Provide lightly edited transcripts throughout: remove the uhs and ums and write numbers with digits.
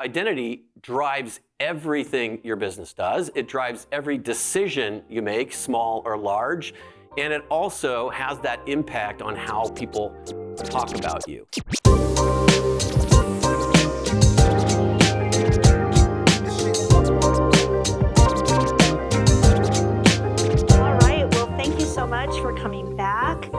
identity drives everything your business does. It drives every decision you make, small or large, and it also has that impact on how people talk about you. All right, well, thank you so much for coming back.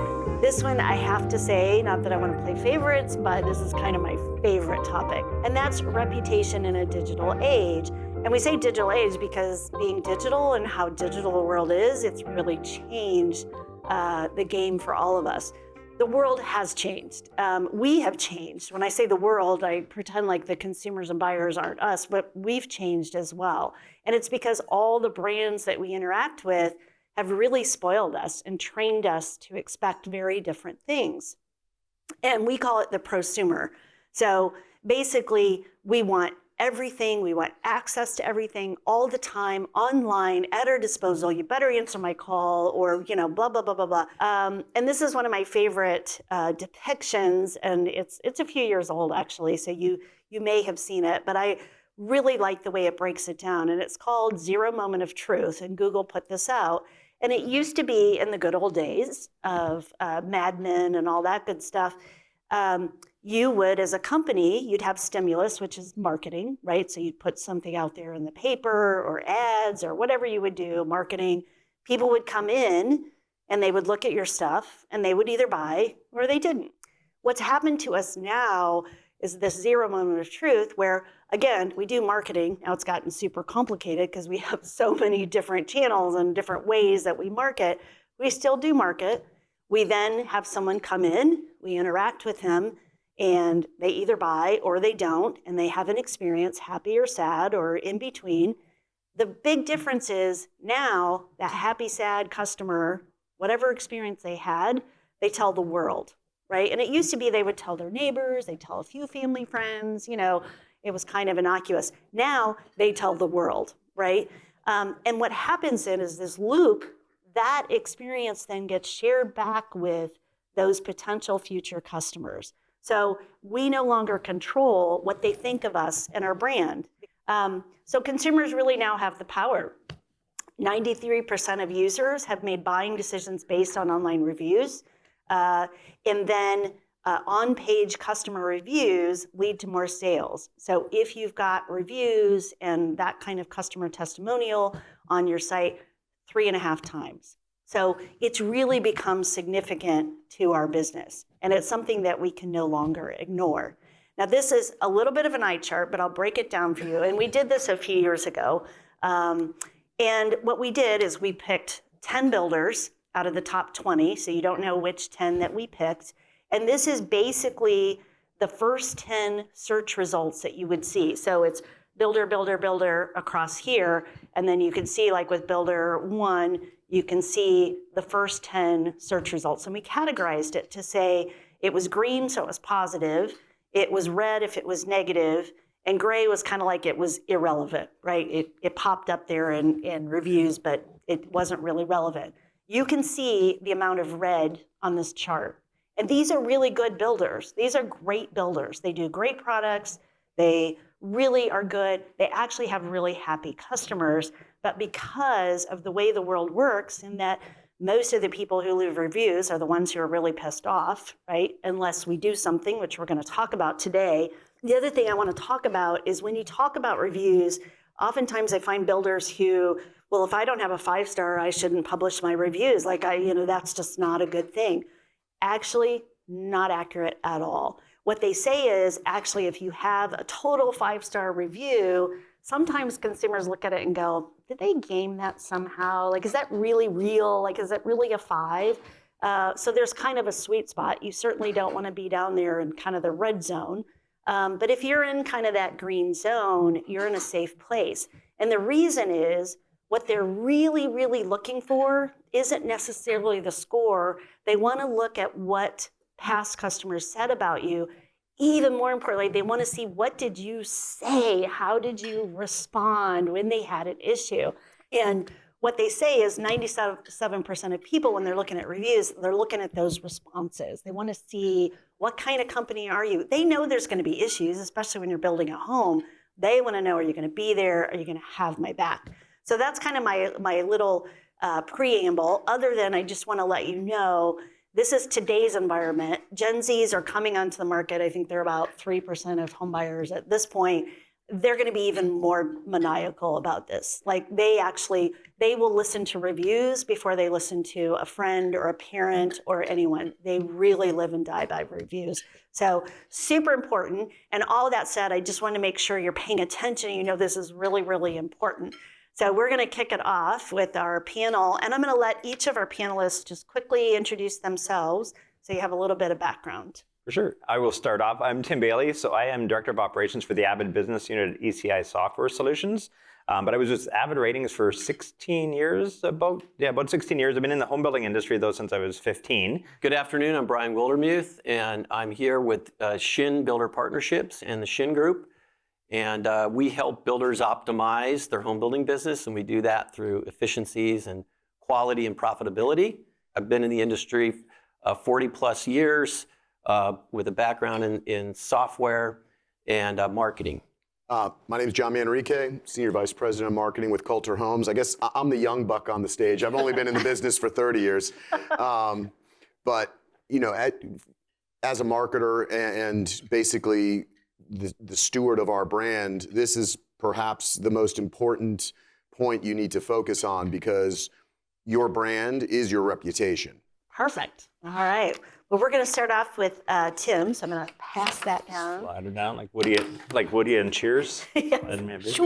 This one, I have to say, not that I want to play favorites, but this is kind of my favorite topic, and that's reputation in a digital age. And we say digital age because being digital and how digital the world is, it's really changed the game for all of us. The world has changed. We have changed. When I say the world, I pretend like the consumers and buyers aren't us, but we've changed as well. And it's because all the brands that we interact with have really spoiled us and trained us to expect very different things. And we call it the prosumer. So basically, we want everything, we want access to everything all the time, online, at our disposal. You better answer my call, or, blah, blah, blah, blah, blah. And this is one of my favorite depictions, and it's a few years old, actually, so you may have seen it, but I really like the way it breaks it down, and it's called Zero Moment of Truth, and Google put this out. And it used to be in the good old days of Mad Men and all that good stuff. You would, as a company, you'd have stimulus, which is marketing, right? So you'd put something out there in the paper or ads or whatever you would do, marketing. People would come in and they would look at your stuff and they would either buy or they didn't. What's happened to us now is this zero moment of truth where, again, we do marketing. Now it's gotten super complicated because we have so many different channels and different ways that we market. We still do market. We then have someone come in, we interact with him, and they either buy or they don't, and they have an experience, happy or sad or in between. The big difference is now that happy, sad customer, whatever experience they had, they tell the world, right? And it used to be they would tell their neighbors, they tell a few family friends, it was kind of innocuous. Now they tell the world, right? And what happens then is this loop, that experience then gets shared back with those potential future customers. So we no longer control what they think of us and our brand. So consumers really now have the power. 93% of users have made buying decisions based on online reviews. And then on-page customer reviews lead to more sales. So if you've got reviews and that kind of customer testimonial on your site, 3.5 times. So it's really become significant to our business, and it's something that we can no longer ignore. Now, this is a little bit of an eye chart, but I'll break it down for you. And we did this a few years ago. And what we did is we picked 10 builders out of the top 20, so you don't know which 10 that we picked. And this is basically the first 10 search results that you would see. So it's builder, builder, builder across here. And then you can see, like with builder 1, you can see the first 10 search results. And we categorized it to say it was green, so it was positive. It was red if it was negative. And gray was kind of like it was irrelevant, right? It popped up there in reviews, but it wasn't really relevant. You can see the amount of red on this chart. And these are really good builders. These are great builders. They do great products. They really are good. They actually have really happy customers. But because of the way the world works, in that most of the people who leave reviews are the ones who are really pissed off, right? Unless we do something, which we're going to talk about today. The other thing I want to talk about is when you talk about reviews, oftentimes I find builders who, well, if I don't have a 5-star, I shouldn't publish my reviews. Like that's just not a good thing. Actually, not accurate at all. What they say is, actually, if you have a total 5-star review, sometimes consumers look at it and go, did they game that somehow? Like, is that really real? Like, is it really a 5? So there's kind of a sweet spot. You certainly don't want to be down there in kind of the red zone. But if you're in kind of that green zone, you're in a safe place. And the reason is, what they're really, really looking for isn't necessarily the score. They want to look at what past customers said about you. Even more importantly, they want to see, what did you say? How did you respond when they had an issue? And what they say is 97% of people, when they're looking at reviews, they're looking at those responses. They want to see, what kind of company are you? They know there's going to be issues, especially when you're building a home, They want to know, are you going to be there? Are you going to have my back? So that's kind of my little preamble, other than I just want to let you know, this is today's environment. Gen Zs are coming onto the market. I think they're about 3% of home buyers at this point. They're going to be even more maniacal about this. Like they will listen to reviews before they listen to a friend or a parent or anyone. They really live and die by reviews. So super important. And all that said, I just want to make sure you're paying attention. You know, this is really, really important. So we're going to kick it off with our panel, and I'm going to let each of our panelists just quickly introduce themselves so you have a little bit of background. For sure. I will start off. I'm Tim Bailey, so I am Director of Operations for the Avid business unit at ECI Software Solutions. But I was with Avid Ratings for 16 years, about 16 years. I've been in the home building industry, though, since I was 15. Good afternoon, I'm Brian Wildermuth, and I'm here with Shin Builder Partnerships and the Shin Group. And we help builders optimize their home building business, and we do that through efficiencies and quality and profitability. I've been in the industry 40 plus years with a background in software and marketing. My name is John Manrique, Senior Vice President of Marketing with Kolter Homes. I guess I'm the young buck on the stage. I've only been in the business for 30 years. But, you know, as a marketer and basically the steward of our brand, this is perhaps the most important point you need to focus on, because your brand is your reputation. Perfect. All right. Well, we're going to start off with Tim, so I'm going to pass that down. Slide it down like Woody and Cheers. Yes.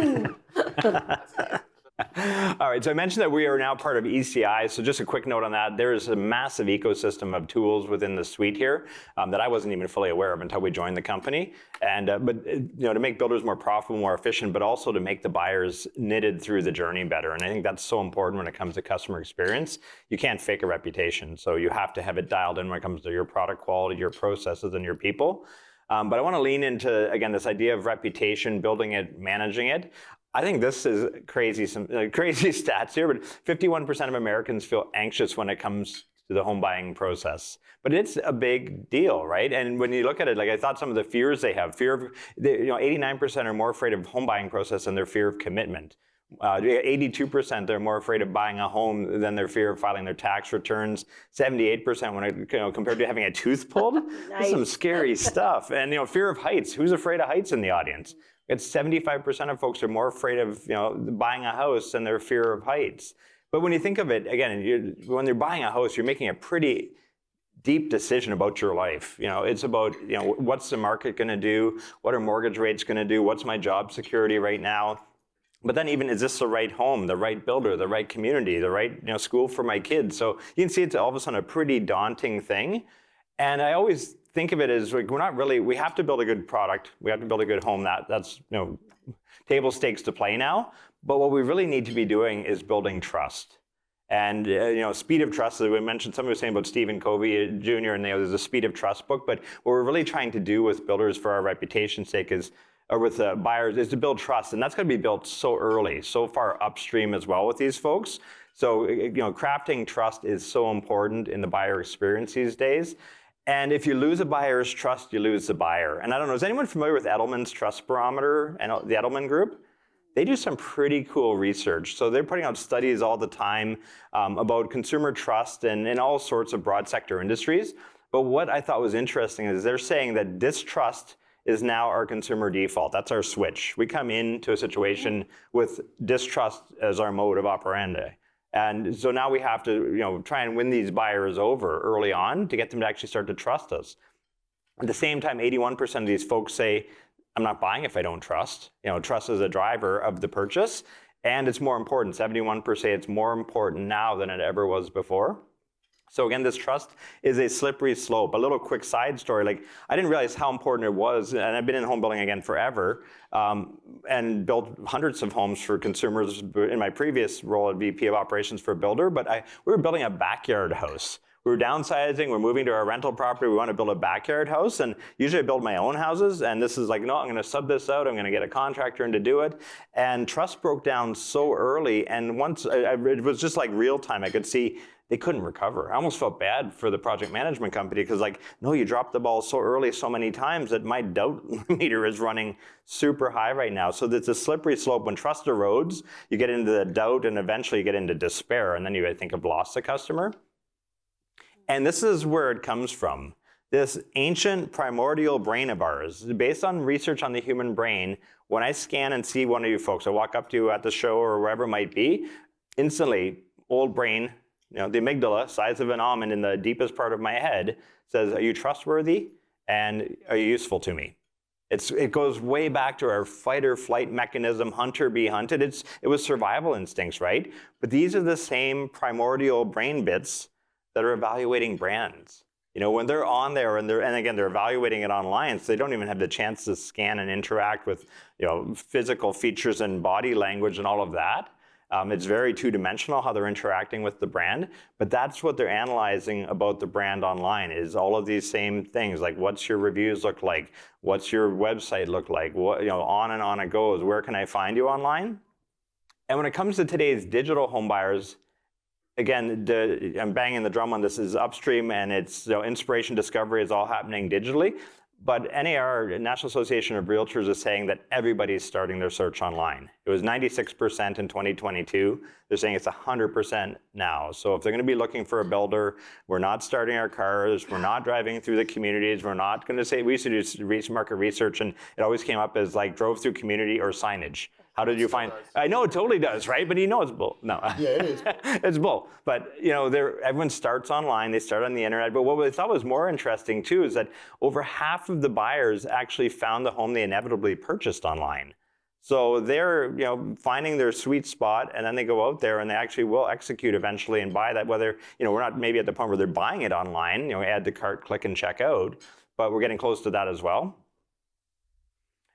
All right, so I mentioned that we are now part of ECI, so just a quick note on that. There is a massive ecosystem of tools within the suite here that I wasn't even fully aware of until we joined the company. And but you know, to make builders more profitable, more efficient, but also to make the buyers knitted through the journey better. And I think that's so important when it comes to customer experience. You can't fake a reputation, so you have to have it dialed in when it comes to your product quality, your processes, and your people. But I want to lean into, again, this idea of reputation, building it, managing it. I think this is crazy, some crazy stats here, but 51% of Americans feel anxious when it comes to the home buying process. But it's a big deal, right? And when you look at it, like I thought some of the fears they have, 89% are more afraid of home buying process than their fear of commitment. 82% they're more afraid of buying a home than their fear of filing their tax returns. 78% when compared to having a tooth pulled. Nice. That's some scary stuff. And fear of heights. Who's afraid of heights in the audience? It's 75% of folks are more afraid of buying a house than their fear of heights. But when you think of it, again, when you're buying a house, you're making a pretty deep decision about your life. It's about what's the market going to do? What are mortgage rates going to do? What's my job security right now? But then even, is this the right home, the right builder, the right community, the right school for my kids? So you can see it's all of a sudden a pretty daunting thing. And I always think of it as like, we have to build a good product. We have to build a good home. That's table stakes to play now. But what we really need to be doing is building trust. And speed of trust, as we mentioned, somebody was saying about Stephen Covey Jr. and there's a speed of trust book. But what we're really trying to do with builders for our reputation's sake or with buyers, is to build trust. And that's going to be built so early, so far upstream as well with these folks. So crafting trust is so important in the buyer experience these days. And if you lose a buyer's trust, you lose the buyer. And I don't know, is anyone familiar with Edelman's Trust Barometer and the Edelman Group? They do some pretty cool research. So they're putting out studies all the time about consumer trust and in all sorts of broad sector industries. But what I thought was interesting is they're saying that distrust is now our consumer default. That's our switch. We come into a situation with distrust as our mode of operandi. And so now we have to try and win these buyers over early on to get them to actually start to trust us. At the same time, 81% of these folks say, I'm not buying if I don't trust. Trust is a driver of the purchase. And it's more important. 71% say it's more important now than it ever was before. So again, this trust is a slippery slope. A little quick side story, I didn't realize how important it was, and I've been in home building again forever, and built hundreds of homes for consumers in my previous role at VP of Operations for a builder, but we were building a backyard house. We were downsizing, we're moving to our rental property, we want to build a backyard house, and usually I build my own houses, and this is like, no, I'm going to sub this out, I'm going to get a contractor in to do it, and trust broke down so early, and once, it was just like real time. I could see they couldn't recover. I almost felt bad for the project management company because like, no, you dropped the ball so early so many times that my doubt meter is running super high right now. So it's a slippery slope. When trust erodes, you get into the doubt and eventually you get into despair, and then you, I think, have lost the customer. And this is where it comes from. This ancient primordial brain of ours, based on research on the human brain, when I scan and see one of you folks, I walk up to you at the show or wherever it might be, instantly, old brain, the amygdala, size of an almond in the deepest part of my head, says, are you trustworthy and are you useful to me? It goes way back to our fight or flight mechanism, hunter be hunted. It was survival instincts, right? But these are the same primordial brain bits that are evaluating brands. When they're on there and again, they're evaluating it online, so they don't even have the chance to scan and interact with, physical features and body language and all of that. It's very two-dimensional how they're interacting with the brand, but that's what they're analyzing about the brand online is all of these same things, like what's your reviews look like, what's your website look like, what, on and on it goes. Where can I find you online? And when it comes to today's digital home buyers, again, I'm banging the drum on this, is upstream and it's inspiration discovery is all happening digitally. But NAR, National Association of Realtors, is saying that everybody's starting their search online. It was 96% in 2022. They're saying it's 100% now. So if they're going to be looking for a builder, we're not starting our cars, we're not driving through the communities, we're not going to say, we used to do market research and it always came up as like drove through community or signage. How did you find? I know it totally does, right? But it's bull. No. Yeah, it is. It's bull. But everyone starts online. They start on the internet. But what we thought was more interesting too is that over half of the buyers actually found the home they inevitably purchased online. So they're finding their sweet spot, and then they go out there and they actually will execute eventually and buy that. Whether we're not maybe at the point where they're buying it online. Add to cart, click, and check out. But we're getting close to that as well.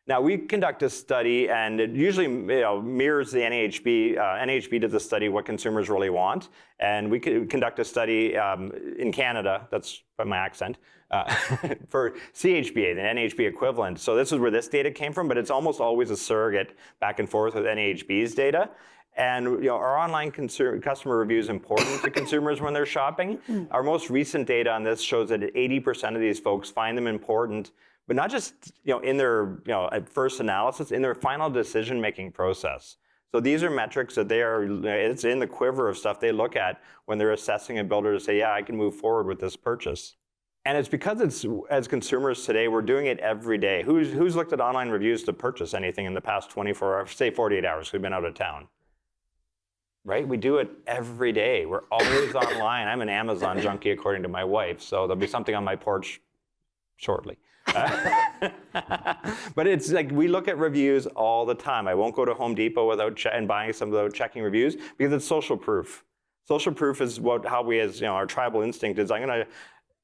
Now, we conduct a study, and it usually mirrors the NAHB. NAHB does a study what consumers really want, and we conduct a study in Canada, that's by my accent, for CHBA, the NAHB equivalent. So this is where this data came from, but it's almost always a surrogate back and forth with NAHB's data. And our online customer review is important to consumers when they're shopping. Our most recent data on this shows that 80% of these folks find them important, but not just in their at first analysis, in their final decision-making process. So these are metrics that it's in the quiver of stuff they look at when they're assessing a builder to say, yeah, I can move forward with this purchase. And it's because as consumers today, we're doing it every day. Who's looked at online reviews to purchase anything in the past 24 hours, say 48 hours, we've been out of town? Right? We do it every day. We're always online. I'm an Amazon junkie, according to my wife, so there'll be something on my porch shortly. But it's like we look at reviews all the time. I won't go to Home Depot without buying some without checking reviews because it's social proof. Social proof is how we, as our tribal instinct is. I'm going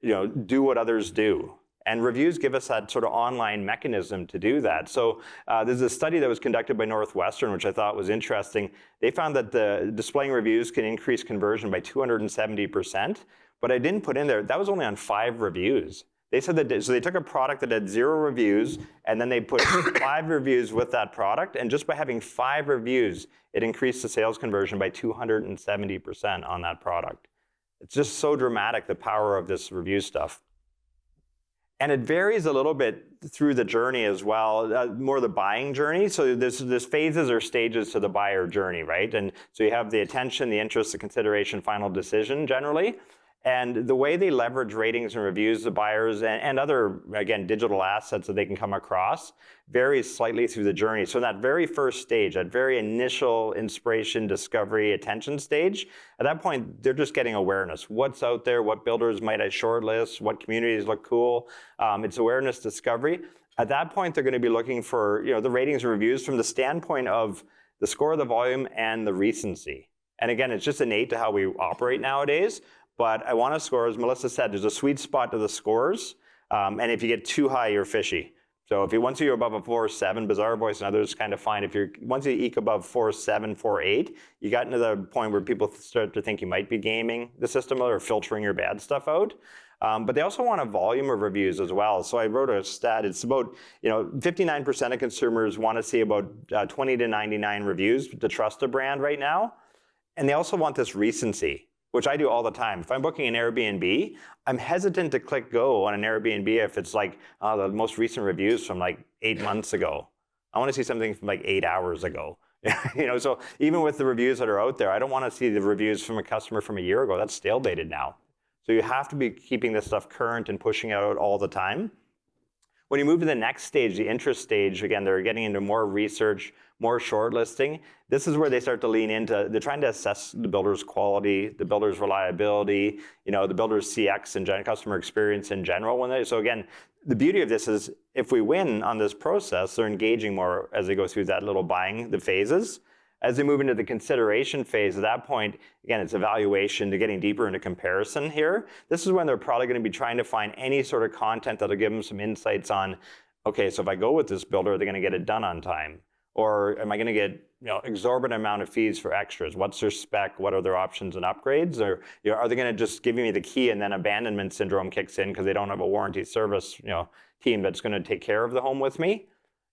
to do what others do. And reviews give us that sort of online mechanism to do that. So there's a study that was conducted by Northwestern, which I thought was interesting. They found that the displaying reviews can increase conversion by 270%. But I didn't put in there, that was only on 5 reviews. They said that, so they took a product that had 0 reviews, and then they put 5 reviews with that product, and just by having 5 reviews, it increased the sales conversion by 270% on that product. It's just so dramatic, the power of this review stuff. And it varies a little bit through the journey as well, more the buying journey. So there's phases or stages to the buyer journey, right? And so you have the attention, the interest, the consideration, final decision generally. And the way they leverage ratings and reviews, the buyers, and other, again, digital assets that they can come across varies slightly through the journey. So in that very first stage, that very initial inspiration, discovery, attention stage, at that point, they're just getting awareness. What's out there? What builders might I shortlist? What communities look cool? It's awareness, discovery. At that point, they're going to be looking for the ratings and reviews from the standpoint of the score, the volume, and the recency. And again, it's just innate to how we operate nowadays. But I want to score, as Melissa said, there's a sweet spot to the scores. And if you get too high, you're fishy. So once you're above a 4.7, Bizarre Voice and others kind of find once you eke above 4.7, 4.8, you got into the point where people start to think you might be gaming the system or filtering your bad stuff out. But they also want a volume of reviews as well. So I wrote a stat. It's about 59% of consumers want to see about 20 to 99 reviews to trust a brand right now. And they also want this recency. which I do all the time. If I'm booking an Airbnb, I'm hesitant to click go on an Airbnb if it's like the most recent reviews from like 8 months ago. I want to see something from like 8 hours ago. So even with the reviews that are out there, I don't want to see the reviews from a customer from a year ago. That's stale dated now. So you have to be keeping this stuff current and pushing it out all the time. When you move to the next stage, the interest stage, again, they're getting into more research, more shortlisting. This is where they start to lean into, they're trying to assess the builder's quality, the builder's reliability, the builder's CX and customer experience in general. So again, the beauty of this is if we win on this process, they're engaging more as they go through that little buying, the phases. As they move into the consideration phase, at that point, again, it's evaluation, they're getting deeper into comparison here. This is when they're probably going to be trying to find any sort of content that'll give them some insights on, okay, so if I go with this builder, are they going to get it done on time? Or am I going to get exorbitant amount of fees for extras? What's their spec? What are their options and upgrades? Or are they going to just give me the key and then abandonment syndrome kicks in because they don't have a warranty service team that's going to take care of the home with me?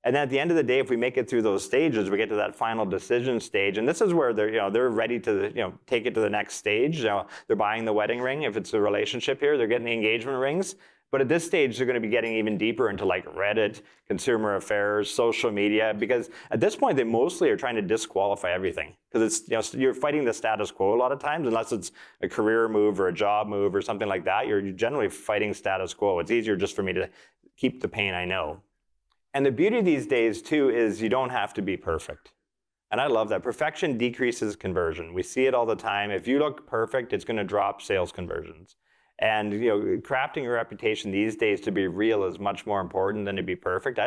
And then at the end of the day, if we make it through those stages, we get to that final decision stage. And this is where they're ready to take it to the next stage. They're buying the wedding ring. If it's a relationship here, they're getting the engagement rings. But at this stage, they're going to be getting even deeper into like Reddit, consumer affairs, social media, because at this point, they mostly are trying to disqualify everything. Because it's you're fighting the status quo a lot of times, unless it's a career move or a job move or something like that. You're generally fighting status quo. It's easier just for me to keep the pain I know. And the beauty these days, too, is you don't have to be perfect. And I love that. Perfection decreases conversion. We see it all the time. If you look perfect, it's going to drop sales conversions. And crafting your reputation these days to be real is much more important than to be perfect.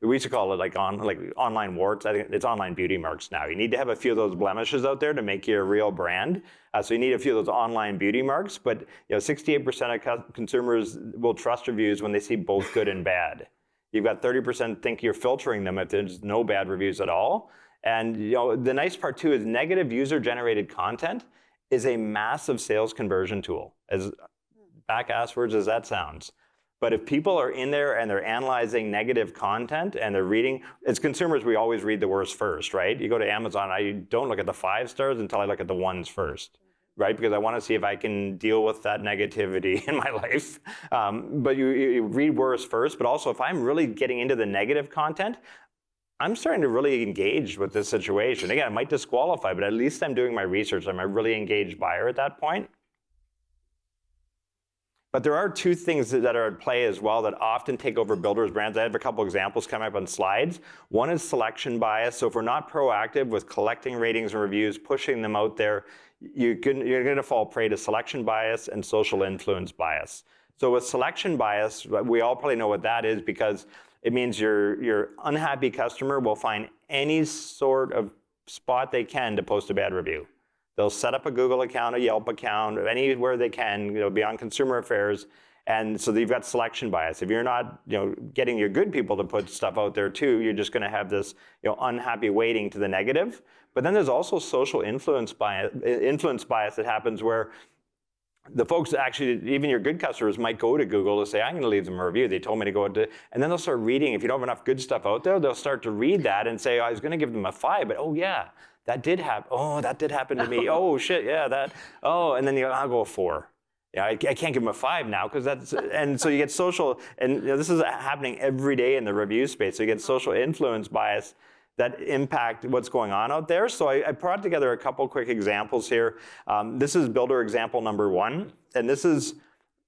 We used to call it like online warts. I think it's online beauty marks now. You need to have a few of those blemishes out there to make you a real brand. So you need a few of those online beauty marks. But 68% of consumers will trust reviews when they see both good and bad. You've got 30% think you're filtering them if there's no bad reviews at all. And the nice part too is negative user-generated content is a massive sales conversion tool, as back-ass words as that sounds. But if people are in there and they're analyzing negative content and they're reading, as consumers, we always read the worst first, right? You go to Amazon, I don't look at the 5 stars until I look at the 1s first. Right? Because I want to see if I can deal with that negativity in my life. But you read worse first, but also if I'm really getting into the negative content, I'm starting to really engage with this situation. Again, I might disqualify, but at least I'm doing my research. I'm a really engaged buyer at that point. But there are 2 things that are at play as well that often take over builders' brands. I have a couple examples coming up on slides. One is selection bias. So if we're not proactive with collecting ratings and reviews, pushing them out there, you're going to fall prey to selection bias and social influence bias. So with selection bias, we all probably know what that is because it means your unhappy customer will find any sort of spot they can to post a bad review. They'll set up a Google account, a Yelp account, anywhere they can, be on consumer affairs. And so you've got selection bias. If you're not, getting your good people to put stuff out there too, you're just going to have this, unhappy weighting to the negative. But then there's also social influence bias that happens where the folks actually, even your good customers, might go to Google to say, I'm going to leave them a review. They told me to go to, and then they'll start reading. If you don't have enough good stuff out there, they'll start to read that and say, I was going to give them a 5, but oh yeah, that did happen. Oh, that did happen to me. Oh shit, yeah, that. Oh, and then I'll go a 4. Yeah, I can't give them a 5 now because that's, and so you get social, and this is happening every day in the review space. So you get social influence bias that impact what's going on out there. So I brought together a couple quick examples here. This is builder example number 1. And this is,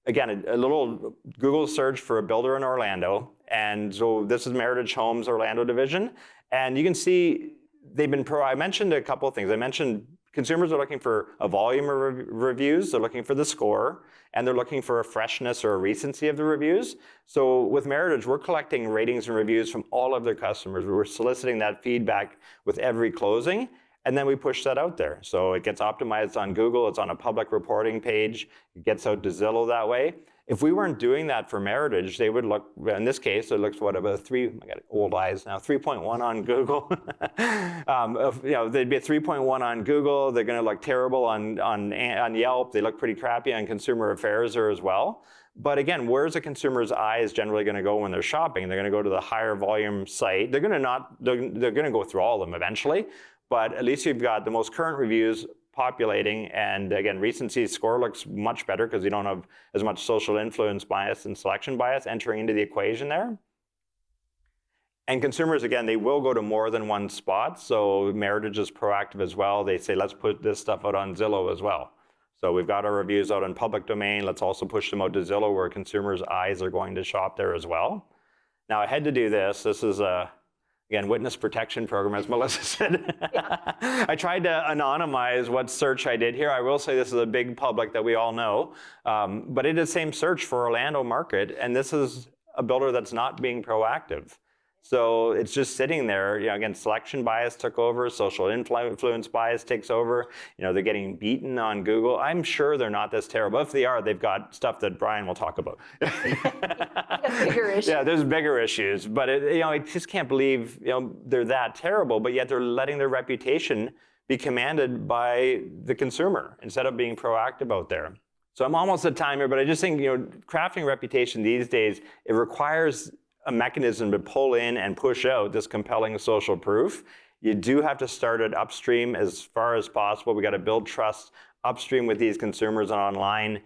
again, a little Google search for a builder in Orlando. And so this is Meritage Homes Orlando division. And you can see I mentioned a couple of things. I mentioned consumers are looking for a volume of reviews, they're looking for the score, and they're looking for a freshness or a recency of the reviews. So with Meritage, we're collecting ratings and reviews from all of their customers. We're soliciting that feedback with every closing, and then we push that out there. So it gets optimized on Google, it's on a public reporting page, it gets out to Zillow that way. If we weren't doing that for Meritage, they would look, in this case, it looks about a 3.1 on Google. They'd be a 3.1 on Google. They're going to look terrible on Yelp. They look pretty crappy on consumer affairs there as well. But again, where's a consumer's eyes generally going to go when they're shopping? They're going to go to the higher volume site. They're going to go through all of them eventually. But at least you've got the most current reviews, populating, and again, recency score looks much better because you don't have as much social influence bias and selection bias entering into the equation there. And consumers, again, they will go to more than one spot. So Meritage is proactive as well. They say, let's put this stuff out on Zillow as well. So we've got our reviews out in public domain. Let's also push them out to Zillow where consumers' eyes are going to shop there as well. Now I had to do this. This is again, witness protection program, as Melissa said. I tried to anonymize what search I did here. I will say this is a big public that we all know, but it is the same search for Orlando market, and this is a builder that's not being proactive. So it's just sitting there. You know, again, selection bias took over, social influence bias takes over. You know, they're getting beaten on Google. I'm sure they're not this terrible. If they are, they've got stuff that Brian will talk about. Bigger issues. Yeah, there's bigger issues. But I just can't believe they're that terrible. But yet they're letting their reputation be commanded by the consumer instead of being proactive out there. So I'm almost at time here, but I just think crafting reputation these days, it requires a mechanism to pull in and push out this compelling social proof. You do have to start it upstream as far as possible. We got to build trust upstream with these consumers and online.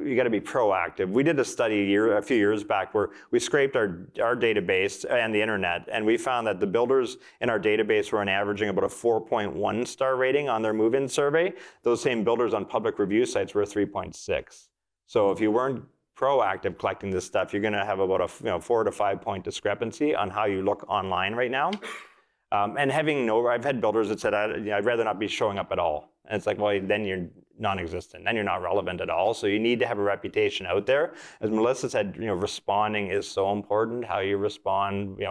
You got to be proactive. We did a study a few years back where we scraped our database and the internet, and we found that the builders in our database were averaging about a 4.1 star rating on their move-in survey. Those same builders on public review sites were 3.6. So if you weren't proactive collecting this stuff, you're going to have about a 4 to 5 point discrepancy on how you look online right now. And I've had builders that said, I'd rather not be showing up at all. And it's like, well, then you're non-existent. Then you're not relevant at all. So you need to have a reputation out there. As Melissa said, responding is so important. How you respond,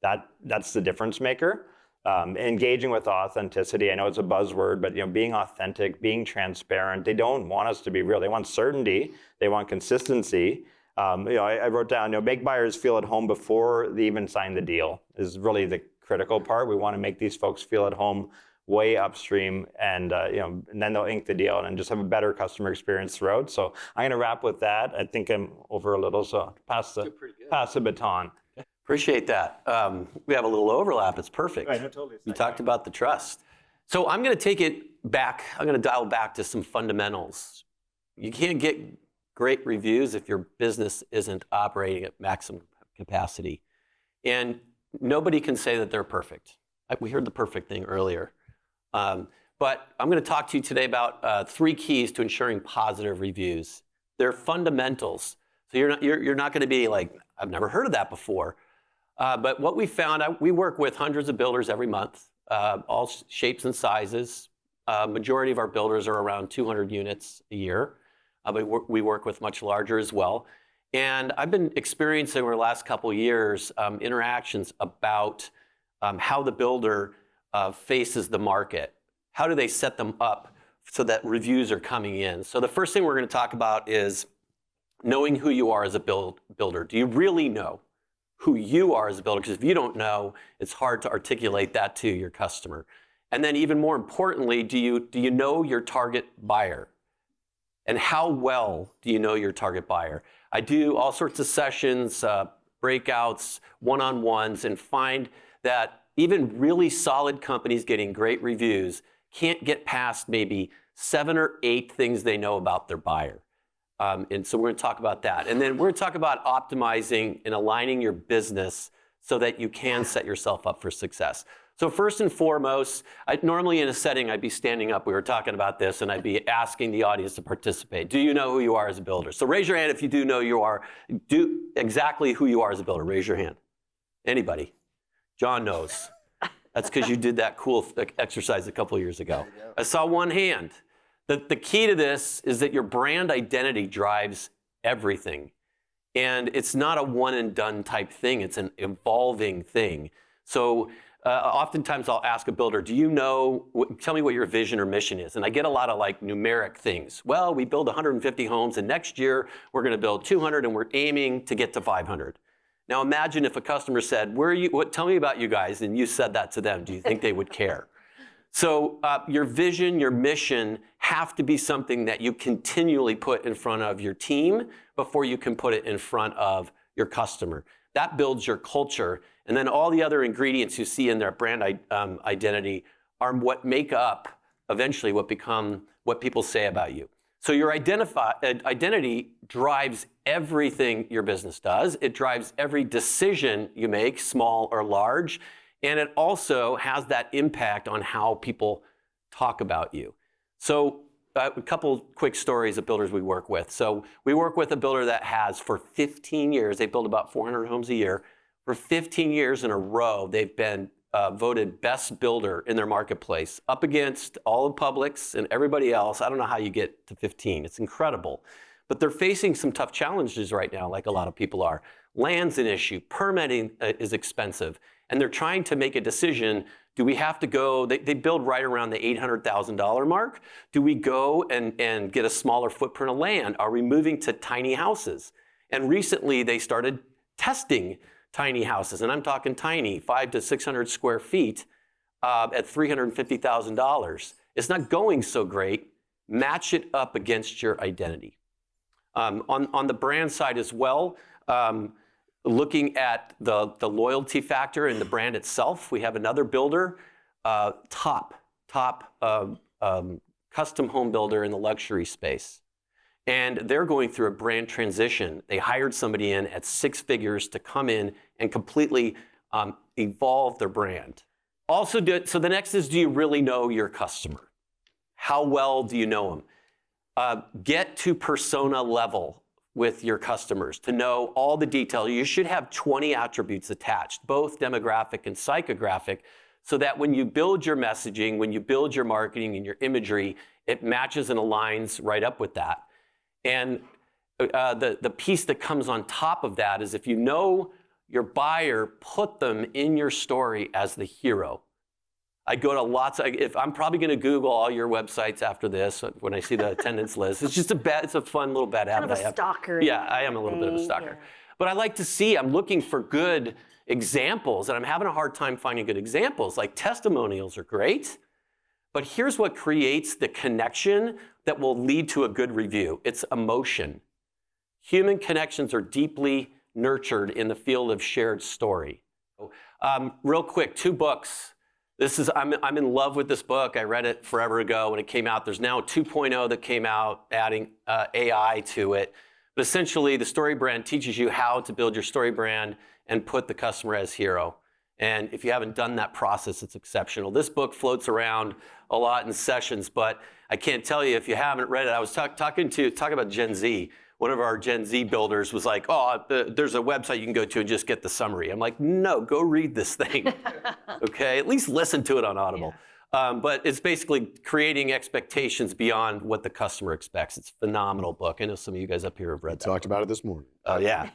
that's the difference maker. Engaging with authenticity. I know it's a buzzword, but being authentic, being transparent. They don't want us to be real. They want certainty. They want consistency. I wrote down, make buyers feel at home before they even sign the deal is really the critical part. We want to make these folks feel at home way upstream, and and then they'll ink the deal and just have a better customer experience throughout. So I'm going to wrap with that. I think I'm over a little, so pass the baton. Appreciate that. We have a little overlap. It's perfect. Right, no, totally. You talked about the trust. So I'm going to take it back. I'm going to dial back to some fundamentals. You can't get great reviews if your business isn't operating at maximum capacity. And nobody can say that they're perfect. We heard the perfect thing earlier. But I'm going to talk to you today about 3 keys to ensuring positive reviews. They're fundamentals. So you're not going to be like, I've never heard of that before. But what we found, we work with hundreds of builders every month, all shapes and sizes. Majority of our builders are around 200 units a year. But we work with much larger as well. And I've been experiencing over the last couple of years interactions about how the builder faces the market. How do they set them up so that reviews are coming in? So the first thing we're going to talk about is knowing who you are as a builder. Do you really know who you are as a builder? Because if you don't know, it's hard to articulate that to your customer. And then even more importantly, do you know your target buyer? And how well do you know your target buyer? I do all sorts of sessions, breakouts, one-on-ones, and find that even really solid companies getting great reviews can't get past maybe 7 or 8 things they know about their buyer. And so we're going to talk about that. And then we're going to talk about optimizing and aligning your business so that you can set yourself up for success. So first and foremost, normally in a setting, I'd be standing up. We were talking about this, and I'd be asking the audience to participate. Do you know who you are as a builder? So raise your hand if you do know exactly who you are as a builder. Raise your hand. Anybody? John knows. That's because you did that cool exercise a couple of years ago. I saw one hand. The key to this is that your brand identity drives everything. And it's not a one and done type thing. It's an evolving thing. So oftentimes I'll ask a builder, tell me what your vision or mission is. And I get a lot of numeric things. Well, we build 150 homes and next year we're going to build 200 and we're aiming to get to 500. Now imagine if a customer said, tell me about you guys, and you said that to them. Do you think they would care? So your vision, your mission have to be something that you continually put in front of your team before you can put it in front of your customer. That builds your culture. And then all the other ingredients you see in their brand identity are what make up eventually what people say about you. So your identity drives everything your business does. It drives every decision you make, small or large, and it also has that impact on how people talk about you. So a couple quick stories of builders we work with. So we work with a builder that has for 15 years, they build about 400 homes a year. For 15 years in a row, they've been voted best builder in their marketplace, up against all of Publix and everybody else. I don't know how you get to 15. It's incredible. But they're facing some tough challenges right now, like a lot of people are. Land's an issue. Permitting is expensive. And they're trying to make a decision. Do we have to go, they build right around the $800,000 mark. Do we go and get a smaller footprint of land? Are we moving to tiny houses? And recently they started testing tiny houses, and I'm talking tiny, 500 to 600 square feet at $350,000. It's not going so great. Match it up against your identity. On the brand side as well, looking at the loyalty factor in the brand itself, we have another builder, top custom home builder in the luxury space. And they're going through a brand transition. They hired somebody in at 6 figures to come in and completely evolve their brand. Also, so the next is, do you really know your customer? How well do you know them? Get to persona level with your customers to know all the detail. You should have 20 attributes attached, both demographic and psychographic, so that when you build your messaging, when you build your marketing and your imagery, it matches and aligns right up with that. And the piece that comes on top of that is, if you know your buyer, put them in your story as the hero. I go to if I'm probably going to Google all your websites after this when I see the attendance list. It's just it's a fun little bad habit kind of a stalker. Yeah, I am a little bit of a stalker. Yeah. But I like to see, I'm looking for good examples, and I'm having a hard time finding good examples. Like testimonials are great, but here's what creates the connection that will lead to a good review. It's emotion. Human connections are deeply nurtured in the field of shared story. Real quick, 2 books. I'm in love with this book. I read it forever ago when it came out. There's now a 2.0 that came out adding AI to it. But essentially, the story brand teaches you how to build your story brand and put the customer as hero. And if you haven't done that process, it's exceptional. This book floats around a lot in sessions, but I can't tell you if you haven't read it. I was talking about Gen Z. One of our Gen Z builders was like, oh, there's a website you can go to and just get the summary. I'm like, no, go read this thing, okay? At least listen to it on Audible. Yeah. But it's basically creating expectations beyond what the customer expects. It's a phenomenal book. I know some of you guys up here have read that. Talked about it this morning. Oh, yeah.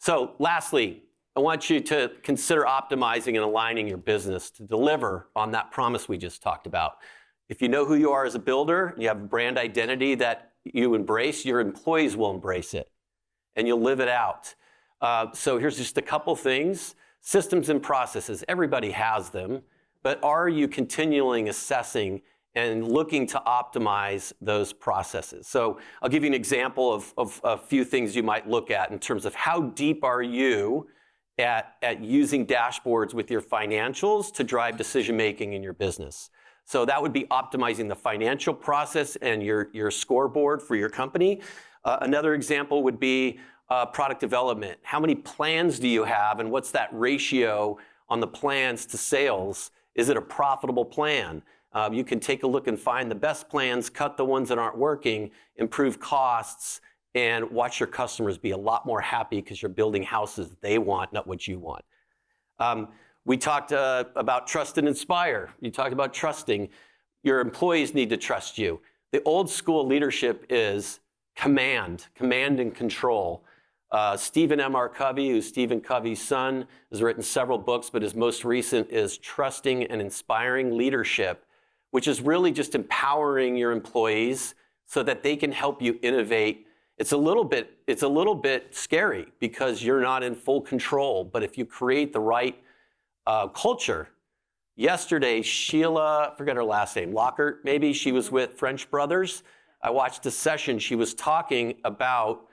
So lastly, I want you to consider optimizing and aligning your business to deliver on that promise we just talked about. If you know who you are as a builder, you have a brand identity that you embrace, your employees will embrace it, and you'll live it out. So here's just a couple things. Systems and processes, everybody has them, but are you continually assessing and looking to optimize those processes? So I'll give you an example of a few things you might look at in terms of how deep are you at using dashboards with your financials to drive decision-making in your business. So that would be optimizing the financial process and your scoreboard for your company. Another example would be product development. How many plans do you have, and what's that ratio on the plans to sales? Is it a profitable plan? You can take a look and find the best plans, cut the ones that aren't working, improve costs, and watch your customers be a lot more happy because you're building houses they want, not what you want. We talked about trust and inspire. You talked about trusting. Your employees need to trust you. The old school leadership is command and control. Stephen M.R. Covey, who's Stephen Covey's son, has written several books, but his most recent is Trusting and Inspiring Leadership, which is really just empowering your employees so that they can help you innovate. It's a little bit scary because you're not in full control, but if you create the right culture. Yesterday, Sheila, I forget her last name, Lockhart, maybe, she was with French Brothers. I watched a session. She was talking about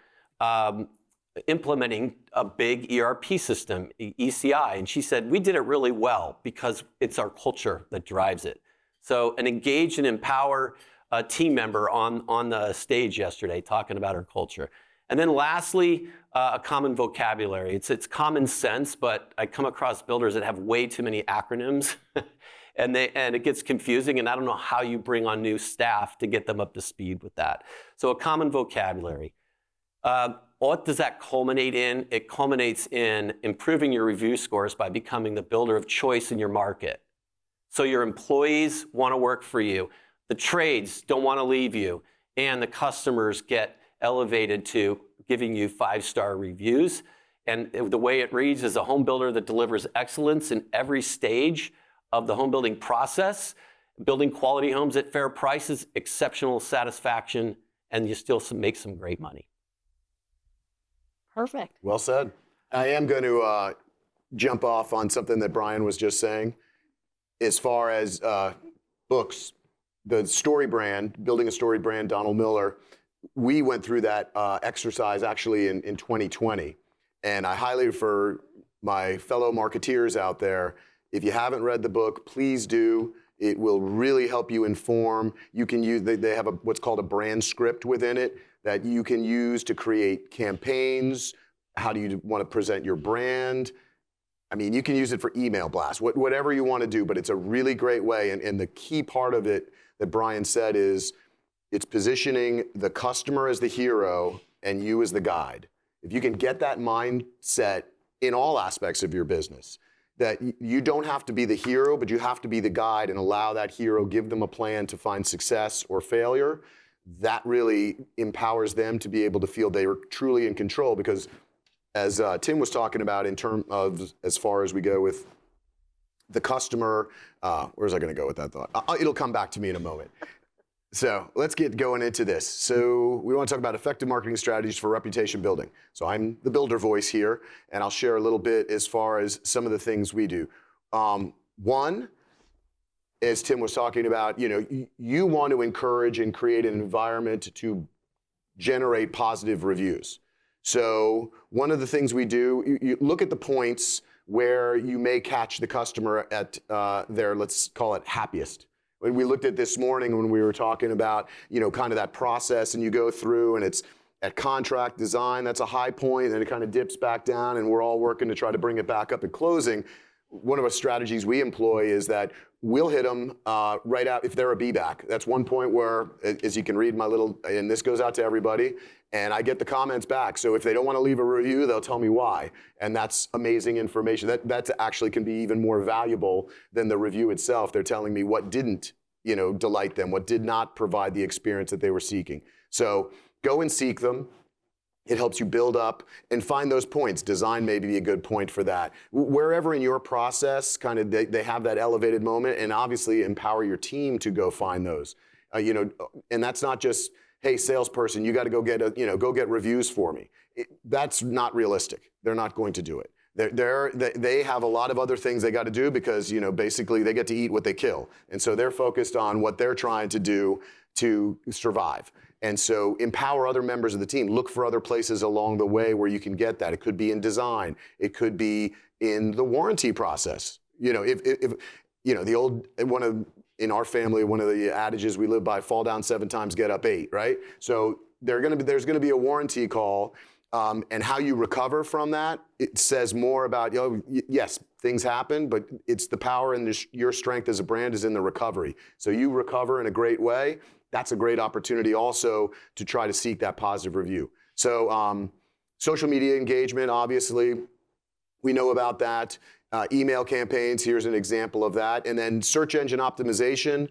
implementing a big ERP system, ECI, and she said, we did it really well because it's our culture that drives it. So an engage and empower team member on the stage yesterday talking about our culture. And then lastly, a common vocabulary. It's common sense, but I come across builders that have way too many acronyms and it gets confusing, and I don't know how you bring on new staff to get them up to speed with that. So a common vocabulary. What does that culminate in? It culminates in improving your review scores by becoming the builder of choice in your market. So your employees want to work for you, the trades don't want to leave you, and the customers get elevated to giving you 5-star reviews. And the way it reads is a home builder that delivers excellence in every stage of the home building process, building quality homes at fair prices, exceptional satisfaction, and you still make some great money. Perfect. Well said. I am going to jump off on something that Brian was just saying. As far as books, the story brand, building a story brand, Donald Miller, we went through that exercise actually in 2020. And I highly, for my fellow marketeers out there, if you haven't read the book, please do. It will really help you inform. You can use, they have what's called a brand script within it that you can use to create campaigns. How do you want to present your brand? I mean, you can use it for email blasts, whatever you want to do, but it's a really great way. And the key part of it that Brian said is it's positioning the customer as the hero and you as the guide. If you can get that mindset in all aspects of your business, that you don't have to be the hero, but you have to be the guide and allow that hero, give them a plan to find success or failure, that really empowers them to be able to feel they are truly in control. Because as Tim was talking about in terms of, as far as we go with the customer, where's I gonna go with that thought? It'll come back to me in a moment. So let's get going into this. So we want to talk about effective marketing strategies for reputation building. So I'm the builder voice here, and I'll share a little bit as far as some of the things we do. One, as Tim was talking about, you want to encourage and create an environment to generate positive reviews. So one of the things we do, you look at the points where you may catch the customer at their, let's call it, happiest. When we looked at this morning when we were talking about, kind of that process, and you go through and it's at contract design, that's a high point, and it kind of dips back down, and we're all working to try to bring it back up at closing. One of the strategies we employ is that we'll hit them right out if they're a B-back. That's one point where, as you can read my little, and this goes out to everybody, and I get the comments back. So if they don't want to leave a review, they'll tell me why. And that's amazing information. That actually can be even more valuable than the review itself. They're telling me what didn't, delight them, what did not provide the experience that they were seeking. So go and seek them. It helps you build up and find those points. Design may be a good point for that. Wherever in your process, kind of they have that elevated moment, and obviously empower your team to go find those. And that's not just, hey, salesperson, you got to go get go get reviews for me. That's not realistic. They're not going to do it. They have a lot of other things they got to do because basically they get to eat what they kill, and so they're focused on what they're trying to do to survive. And so empower other members of the team. Look for other places along the way where you can get that. It could be in design. It could be in the warranty process. If the old in our family, one of the adages we live by: fall down 7 times, get up 8. Right. So there's going to be a warranty call, and how you recover from that. It says more about yes, things happen, but it's the power and your strength as a brand is in the recovery. So you recover in a great way. That's a great opportunity also to try to seek that positive review. So social media engagement, obviously, we know about that. Email campaigns, here's an example of that. And then search engine optimization,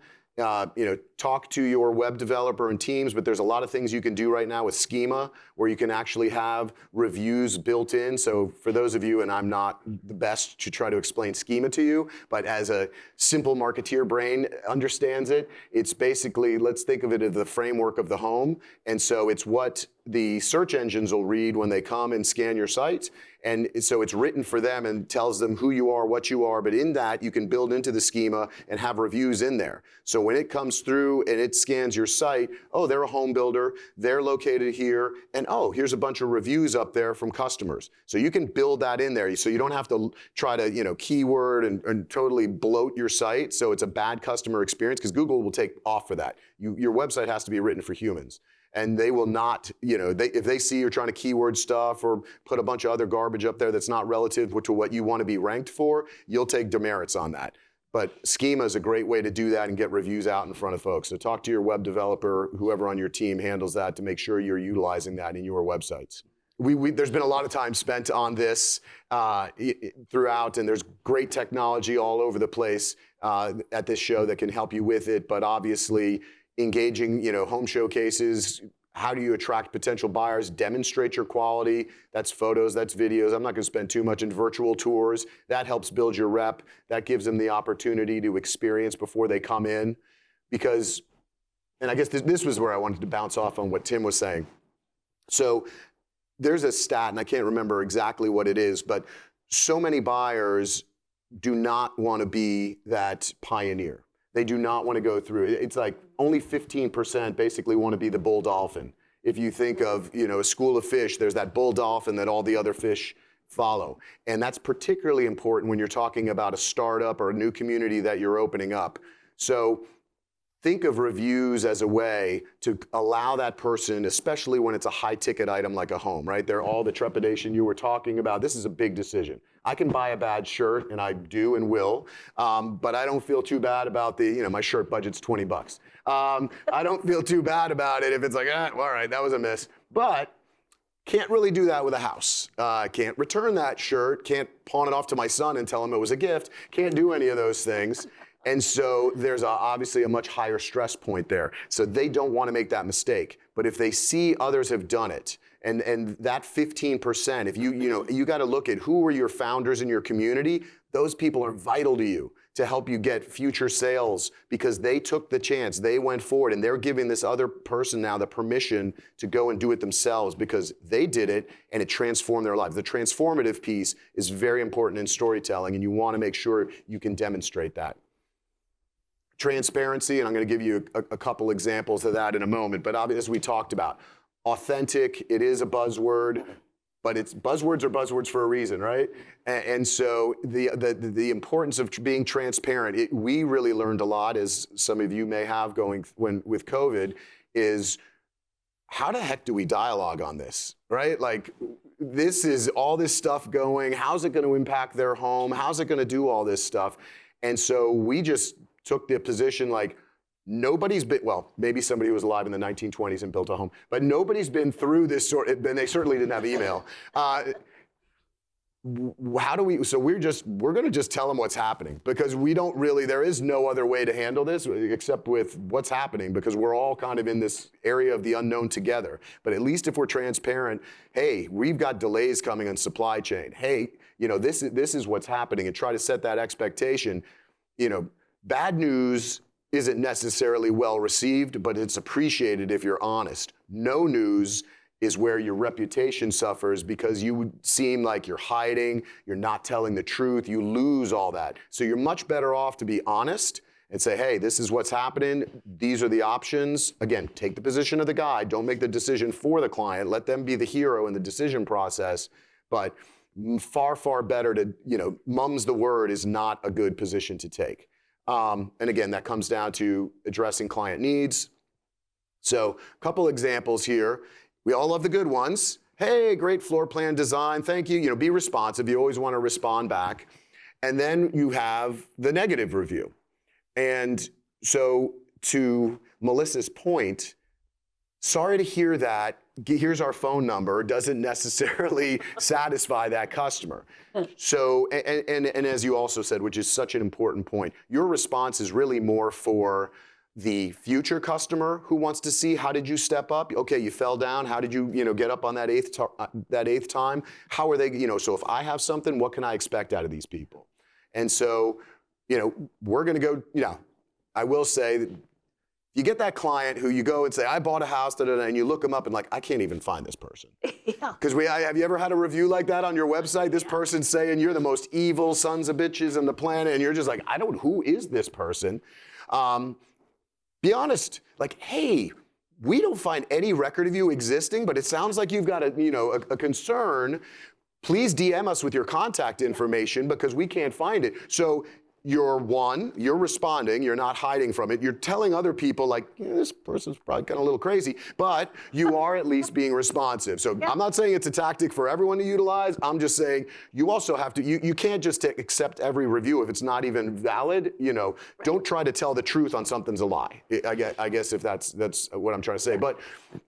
talk to your web developer and teams, but there's a lot of things you can do right now with schema where you can actually have reviews built in. So for those of you, and I'm not the best to try to explain schema to you, but as a simple marketeer brain understands it, it's basically, let's think of it as the framework of the home. And so it's what the search engines will read when they come and scan your site. And so it's written for them and tells them who you are, what you are. But in that, you can build into the schema and have reviews in there. So when it comes through and it scans your site, oh, they're a home builder, they're located here, and oh, here's a bunch of reviews up there from customers. So you can build that in there. So you don't have to try to, keyword and totally bloat your site so it's a bad customer experience, because Google will take off for that. Your website has to be written for humans. And they will not, if they see you're trying to keyword stuff or put a bunch of other garbage up there that's not relative to what you want to be ranked for, you'll take demerits on that. But schema is a great way to do that and get reviews out in front of folks. So talk to your web developer, whoever on your team handles that, to make sure you're utilizing that in your websites. There's been a lot of time spent on this throughout, and there's great technology all over the place at this show that can help you with it. But obviously, engaging, home showcases, how do you attract potential buyers, demonstrate your quality, that's photos, that's videos. I'm not gonna spend too much in virtual tours. That helps build your rep. That gives them the opportunity to experience before they come in. Because, and I guess this was where I wanted to bounce off on what Tim was saying. So there's a stat, and I can't remember exactly what it is, but so many buyers do not wanna be that pioneer. They do not want to go through. It's like only 15% basically want to be the bull dolphin. If you think of, a school of fish, there's that bull dolphin that all the other fish follow. And that's particularly important when you're talking about a startup or a new community that you're opening up. So think of reviews as a way to allow that person, especially when it's a high ticket item like a home, right? They're all the trepidation you were talking about. This is a big decision. I can buy a bad shirt, and I do and will, but I don't feel too bad about my shirt budget's $20. I don't feel too bad about it if it's like, all right, that was a miss. But can't really do that with a house. Can't return that shirt, can't pawn it off to my son and tell him it was a gift, can't do any of those things. And so there's obviously a much higher stress point there. So they don't want to make that mistake. But if they see others have done it, and that 15%, if you got to look at who are your founders in your community, those people are vital to you to help you get future sales because they took the chance, they went forward, and they're giving this other person now the permission to go and do it themselves because they did it and it transformed their lives. The transformative piece is very important in storytelling, and you want to make sure you can demonstrate that. Transparency, and I'm going to give you a couple examples of that in a moment, but obviously, as we talked about, authentic, it is a buzzword, but buzzwords are buzzwords for a reason, right? And so the importance of being transparent, we really learned a lot, as some of you may have with COVID, is how the heck do we dialogue on this, right? Like, this is all this stuff going, how's it going to impact their home? How's it going to do all this stuff? And so we just took the position like, nobody's been, well, maybe somebody who was alive in the 1920s and built a home, but nobody's been through this and they certainly didn't have email. How do we, so we're going to just tell them what's happening because there is no other way to handle this except with what's happening because we're all kind of in this area of the unknown together. But at least if we're transparent, hey, we've got delays coming on supply chain. Hey, this is what's happening, and try to set that expectation. Bad news isn't necessarily well received, but it's appreciated if you're honest. No news is where your reputation suffers because you would seem like you're hiding, you're not telling the truth, you lose all that. So you're much better off to be honest and say, hey, this is what's happening, these are the options. Again, take the position of the guy, don't make the decision for the client, let them be the hero in the decision process, but far, far better to, mum's the word is not a good position to take. And again, that comes down to addressing client needs. So a couple examples here. We all love the good ones. Hey, great floor plan design. Thank you. Be responsive. You always want to respond back. And then you have the negative review. And so to Melissa's point, sorry to hear that. Here's our phone number doesn't necessarily satisfy that customer. So, and as you also said, which is such an important point, your response is really more for the future customer who wants to see how did you step up? Okay, you fell down. How did you, get up on that eighth time? How are they, so if I have something, what can I expect out of these people? And so, we're going to go, I will say that You get that client who you go and say, I bought a house, da, da, da, and you look them up and like, I can't even find this person. Yeah. Because have you ever had a review like that on your website? This person saying you're the most evil sons of bitches on the planet, and you're just like, who is this person? Be honest, like, hey, we don't find any record of you existing, but it sounds like you've got a concern. Please DM us with your contact information because we can't find it. So you're responding, you're not hiding from it. You're telling other people like, this person's probably kind of a little crazy, but you are at least being responsive. So I'm not saying it's a tactic for everyone to utilize. I'm just saying you also have to, you can't just accept every review if it's not even valid. Don't try to tell the truth on something's a lie. I guess if that's what I'm trying to say. But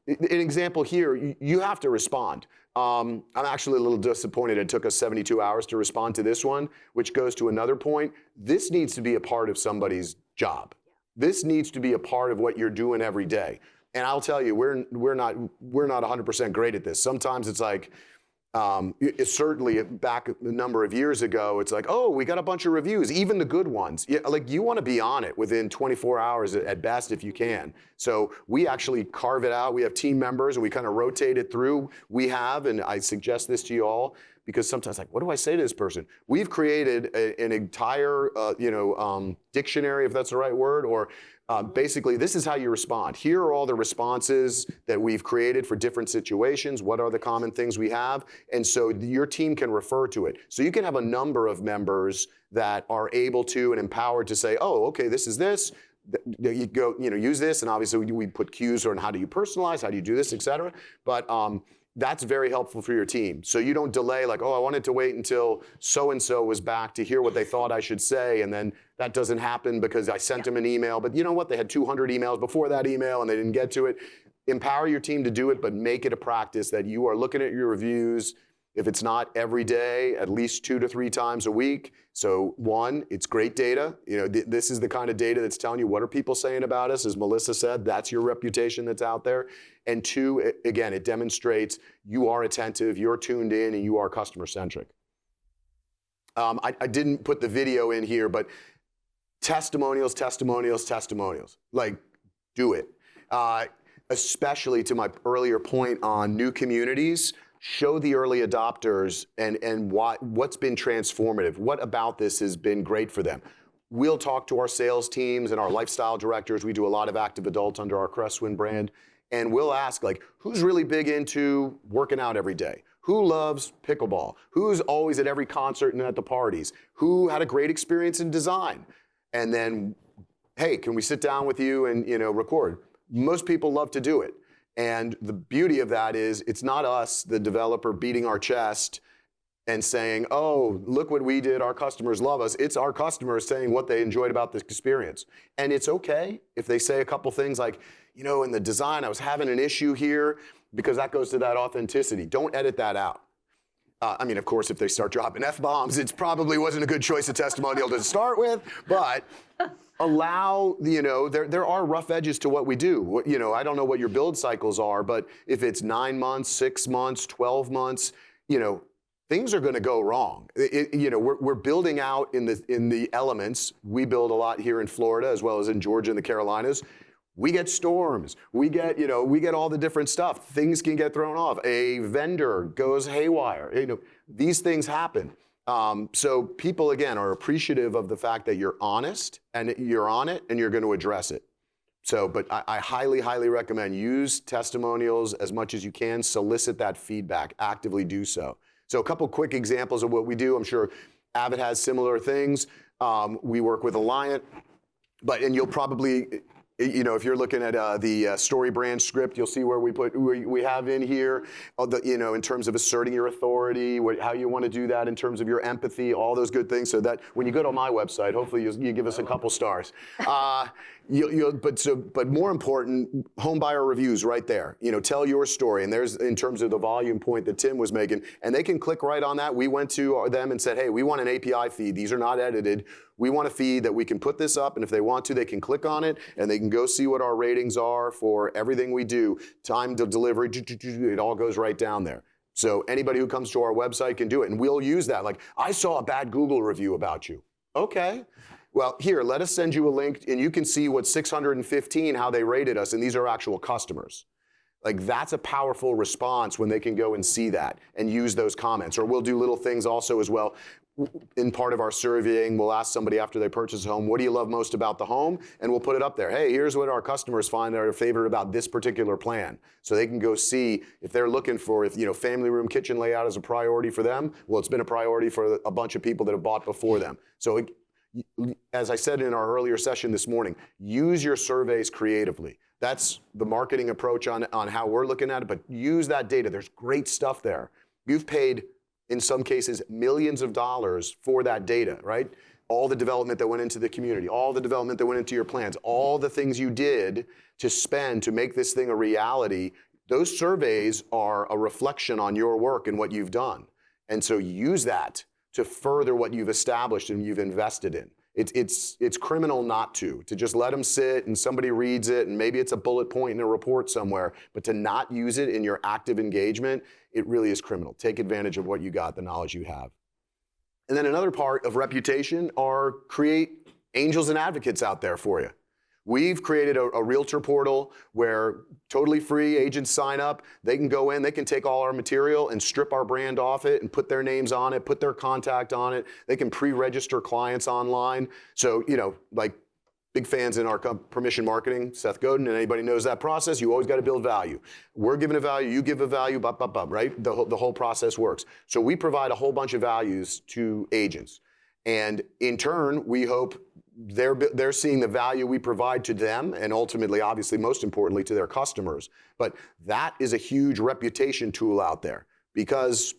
an example here, you have to respond. I'm actually a little disappointed it took us 72 hours to respond to this one, which goes to another point. This needs to be a part of somebody's job. This needs to be a part of what you're doing every day. And I'll tell you, we're not 100% great at this. Sometimes it's like, it's certainly back a number of years ago, it's like, oh, we got a bunch of reviews, even the good ones. Like you want to be on it within 24 hours at best if you can. So we actually carve it out. We have team members and we kind of rotate it through. And I suggest this to you all because sometimes like, what do I say to this person? We've created an entire, dictionary, if that's the right word, or basically, this is how you respond. Here are all the responses that we've created for different situations. What are the common ththings we have? And so your team can refer to it. So you can have a number of members that are able to and empowered to say, oh, okay, this is this. You go, use this. And obviously, we put cues on how do you personalize, how do you do this, et cetera. But that's very helpful for your team. So you don't delay like, oh, I wanted to wait until so-and-so was back to hear what they thought I should say. And then that doesn't happen because I sent them an email. But you know what? They had 200 emails before that email and they didn't get to it. Empower your team to do it, but make it a practice that you are looking at your reviews. If it's not every day, at least 2 to 3 times a week. So one, it's great data. This is the kind of data that's telling you what are people saying about us. As Melissa said, that's your reputation that's out there. And 2, again, it demonstrates you are attentive, you're tuned in, and you are customer centric. I didn't put the video in here, but testimonials. Like, do it. Especially to my earlier point on new communities. Show the early adopters and what's been transformative. What about this has been great for them? We'll talk to our sales teams and our lifestyle directors. We do a lot of active adults under our Crestwind brand. And we'll ask, like, who's really big into working out every day? Who loves pickleball? Who's always at every concert and at the parties? Who had a great experience in design? And then, hey, can we sit down with you and record? Most people love to do it. And the beauty of that is it's not us, the developer, beating our chest and saying, oh, look what we did, our customers love us. It's our customers saying what they enjoyed about this experience. And it's okay if they say a couple things like, in the design, I was having an issue here, because that goes to that authenticity. Don't edit that out. Of course, if they start dropping F-bombs, it probably wasn't a good choice of testimonial to start with, but allow, there are rough edges to what we do. I don't know what your build cycles are, but if it's 9 months, 6 months, 12 months, things are going to go wrong. We're building out in the elements. We build a lot here in Florida as well as in Georgia and the Carolinas. We get storms. We get all the different stuff. Things can get thrown off. A vendor goes haywire. These things happen. So people, again, are appreciative of the fact that you're honest and you're on it and you're going to address it. So, but I highly, highly recommend use testimonials as much as you can. Solicit that feedback. Actively do so. So a couple quick examples of what we do. I'm sure Avid has similar things. We work with Alliant, and you'll probably, if you're looking at the story brand script, you'll see where we have in here, in terms of asserting your authority, how you want to do that in terms of your empathy, all those good things. So that when you go to my website, hopefully you give us a couple stars. But more important, home buyer reviews right there. Tell your story. And there's, in terms of the volume point that Tim was making, and they can click right on that. We went to them and said, hey, we want an API feed. These are not edited. We want a feed that we can put this up, and if they want to, they can click on it, and they can go see what our ratings are for everything we do. Time to delivery, it all goes right down there. So anybody who comes to our website can do it, and we'll use that. Like, I saw a bad Google review about you. Okay. Well, here, let us send you a link, and you can see what 615, how they rated us, and these are actual customers. Like, that's a powerful response when they can go and see that and use those comments. Or we'll do little things also as well. In part of our surveying, we'll ask somebody after they purchase a home, what do you love most about the home? And we'll put it up there. Hey, here's what our customers find that are favorite about this particular plan. So they can go see if they're looking for, if family room kitchen layout is a priority for them. Well, it's been a priority for a bunch of people that have bought before them. So as I said in our earlier session this morning, use your surveys creatively. That's the marketing approach on how we're looking at it, but use that data. There's great stuff there. You've paid, in some cases, millions of dollars for that data, right? All the development that went into the community, all the development that went into your plans, all the things you did to spend to make this thing a reality, those surveys are a reflection on your work and what you've done. And so use that to further what you've established and you've invested in. It's criminal not to just let them sit and somebody reads it and maybe it's a bullet point in a report somewhere, but to not use it in your active engagement, it really is criminal. Take advantage of what you got, the knowledge you have. And then another part of reputation are create angels and advocates out there for you. We've created a realtor portal where totally free agents sign up. They can go in, they can take all our material and strip our brand off it and put their names on it, put their contact on it. They can pre-register clients online. So, like big fans in our permission marketing, Seth Godin, and anybody knows that process, you always got to build value. We're giving a value, you give a value, right? The whole process works. So we provide a whole bunch of values to agents. And in turn, we hope they're seeing the value we provide to them and ultimately, obviously, most importantly, to their customers. But that is a huge reputation tool out there because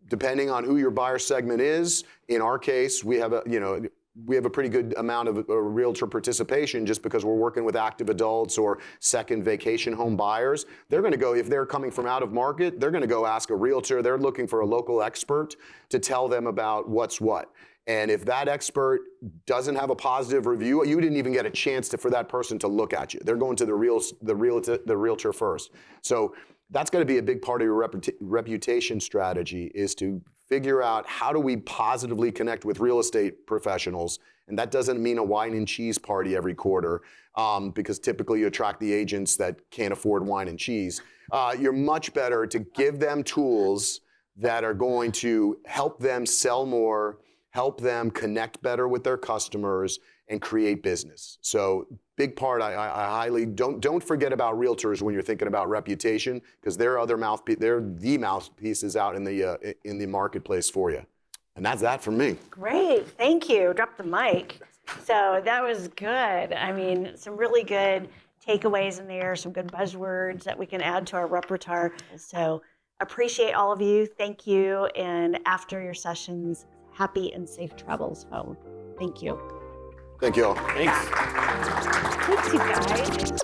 depending on who your buyer segment is, in our case, we have a pretty good amount of realtor participation just because we're working with active adults or second vacation home buyers. They're going to go, if they're coming from out of market, they're going to go ask a realtor. They're looking for a local expert to tell them about what's what. And if that expert doesn't have a positive review, you didn't even get a chance for that person to look at you. They're going to the realtor first. So that's going to be a big part of your reputation strategy is to figure out how do we positively connect with real estate professionals. And that doesn't mean a wine and cheese party every quarter because typically you attract the agents that can't afford wine and cheese. You're much better to give them tools that are going to help them sell more, help them connect better with their customers, and create business. So big part, I highly, don't forget about realtors when you're thinking about reputation, because they're the mouthpieces out in the marketplace for you. And that's that from me. Great, thank you. Drop the mic. So that was good. I mean, some really good takeaways in there, some good buzzwords that we can add to our repertoire. So appreciate all of you. Thank you. And after your sessions, happy and safe travels home. Thank you. Thank you all. Thanks. Thanks, you guys.